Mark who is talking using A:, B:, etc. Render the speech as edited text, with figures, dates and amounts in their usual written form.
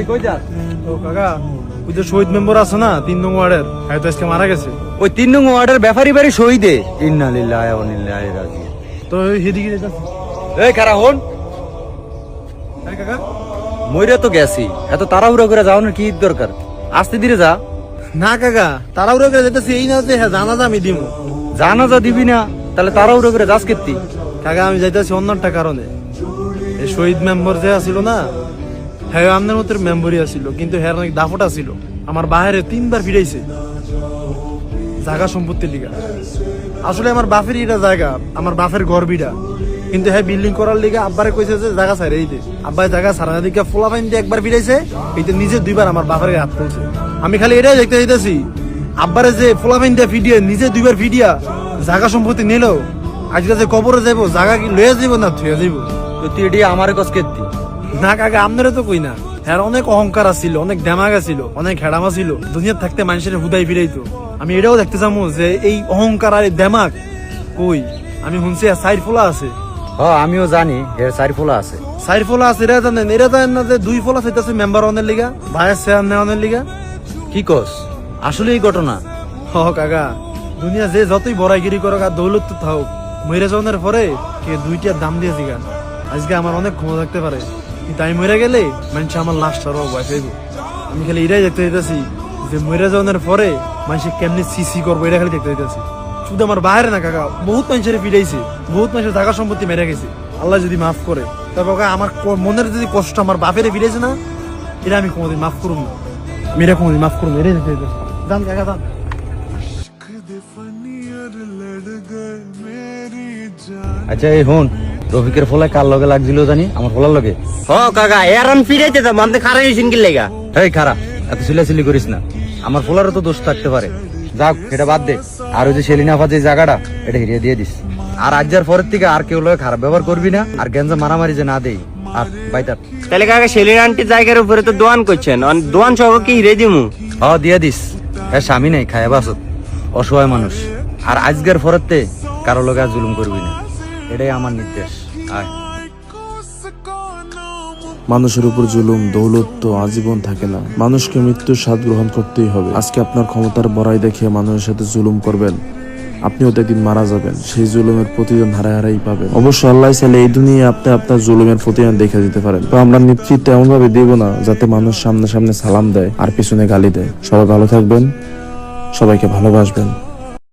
A: কই যাস?
B: ও কাকা, ওই যে শহীদ মেম্বার আছে না 3 নং ওয়ার্ডের, হয়তো আজকে মারা গেছে।
A: ওই 3 নং ওয়ার্ডের ব্যাপারী বাড়ি শহীদে। ইন্না লিল্লাহি ওয়া ইন্না ইলাইহি রাজিউন।
B: তো হেদিকে যাচ্ছে।
A: এই খারা হন।
B: আরে কাকা,
A: মইরা তো গেছি, এত তাড়াহুড়া করে যাওয়ার কি দরকার? আস্তে ধীরে যা।
B: না কাকা, তাড়াহুড়ো করে যেতেছি এই না যে হ্যাঁ জানাজা আমি দিমু।
A: জানাজা দিবি না, তাহলে তাড়াহুড়া করে যাস কেতি?
B: কাকা আমি যাইতেছি অন্য একটা কারণে। এই শহীদ মেম্বার যে আছিল না, হ্যাঁ আমাদের মতো মেম্বরই আছিল, কিন্তু হ্যাঁ অনেক দাফটা ছিল। আমার বাইরে 3 বার ফিরাইছে জায়গা সম্পত্তির লিগা। আসলে আমার বাপের এটা জায়গা, আমার বাপের ঘর বিড়া, কিন্তু হ্যাঁ বিল্ডিং করার লিগা আব্বারে কইছে যে জায়গা ছাড়ে এই দে। আব্বাই জায়গা ছাড়া দিকে ফোলা ফাইন দিয়ে একবার ফিরাইছে, এইটা নিজে 2 বার আমার বাপের হাত তুলছে। আমি খালি এটাই দেখতে যাইতেছি, আব্বারে যে ফোলা ফাইন দিয়ে ফিডিয়ে নিজে 2 বার ফিডিয়া জায়গা সম্পত্তি নিল, আজকে যে কবরে যাবো জায়গা কি লয়ে যাবো না থুয়ে যাবো?
A: তো তুই এটি আমার কাছ কেতি?
B: না কাকা, আপনারা তো কই না। হ্যাঁ অনেক অহংকার ছিল, অনেক ড্যামাগা ছিল, অনেক হেডামা ছিল, দুনিয়ার থাকতে মানুষের হুদাই ফিরাইতো। আমি এটাও দেখতে চামু যে এই অহংকার আর এই ড্যামাগ কই। আমি শুনছি সাইড ফোলা আছে।
A: আমিও জানি এর সাইড ফোলা আছে।
B: সাইড ফোলা আছে, এরা জানেন না যে 2 ফোলা চাইতেছে মেম্বার অনের লিগা, ভাইস চেয়ার নেওয়ানের লিগা।
A: কি কস? আসলে এই ঘটনা?
B: কাকা, দুনিয়া যে যতই বড়াইগিরি করুক আর দৌলত তো থাকুক, মরে যাওয়ার পরে কে 2টার দাম দিয়েছি গান। আজকে আমার অনেক ক্ষমতা থাকতে পারে, কিন্তু আমি মরে গেলে মানুষ আমার লাশটারও ভয় পাইব। আমি খালি এটাই দেখতে দিতেছি যে মরে যাওয়ার পরে মানুষ কেমনি সিসি করবো, এটা খালি দেখতে দিতেছি। শুধু আমার বাইরে না কাকা, বহুত মানুষের ফিরাইছে, বহুত মানুষের জায়গা সম্পত্তি মেরে গেছে। আল্লাহ যদি মাফ করে, তারপর আমার মনের যদি কষ্ট আমার বাপের ফিরেছে না, এটা আমি কোনোদিন মাফ করুন না। আমি এটা কোনোদিন মাফ করুন, এটাই দেখতে দিতেছি। যান কাকা যান।
A: আচ্ছা এই হন, রফিকের ফলায় কার লগে লাগছিল জানি? আমার ফলার লগে।
C: কাকা এরান ফিরাইতে তো মানতে খারাপ হইছেন কি লাগা?
A: এই খারা, এত সিলাসিলি করিস না, আমার ফলারও তো দোষ থাকতে পারে। যাক এটা বাদ দে। আর ওই যে সেলিনাফা যে জায়গাটা, এটা হিরিয়ে দিয়ে দিস। আর আজকের পরের থেকে আর কেউ লগে খারাপ ব্যবহার করবি না, আর গেঞ্জা মারামারি যে না দেই। আর বাইতার
C: তাহলে কাকা সেলিন আন্টির জায়গার উপরে তো দোয়ান করছেন, দোয়ান সহ কি হিরে দিমু?
A: দিয়ে দিস। হ্যাঁ স্বামী নেই, খায় বাসত, অসহায় মানুষ। আর আজকের পরের কারো লগে আর জুলুম করবি না, এটাই আমার নির্দেশ। আয়।
D: মানুষের উপর জুলুম দৌলত তো আজীবন থাকে না, মানুষকে মৃত্যুর স্বাদ গ্রহণ করতেই হবে। আজকে আপনার ক্ষমতার বড়াই দেখে মানুষের সাথে জুলুম করবেন, আপনিও তো একদিন মারা যাবেন, সেই জুলুমের প্রতিদান হারাই পাবেন। অবশ্য আল্লাহ চাইলে এই দুনিয়ায় আপনি আপনার জুলুমের প্রতিদান দেখে দিতে পারেন। তো আমরা নেতৃত্ব এমন ভাবে দিব না যাতে মানুষ সামনে সামনে সালাম দেয় আর পিছনে গালি দেয়। সবাই ভালো থাকবেন, সবাইকে ভালোবাসবেন।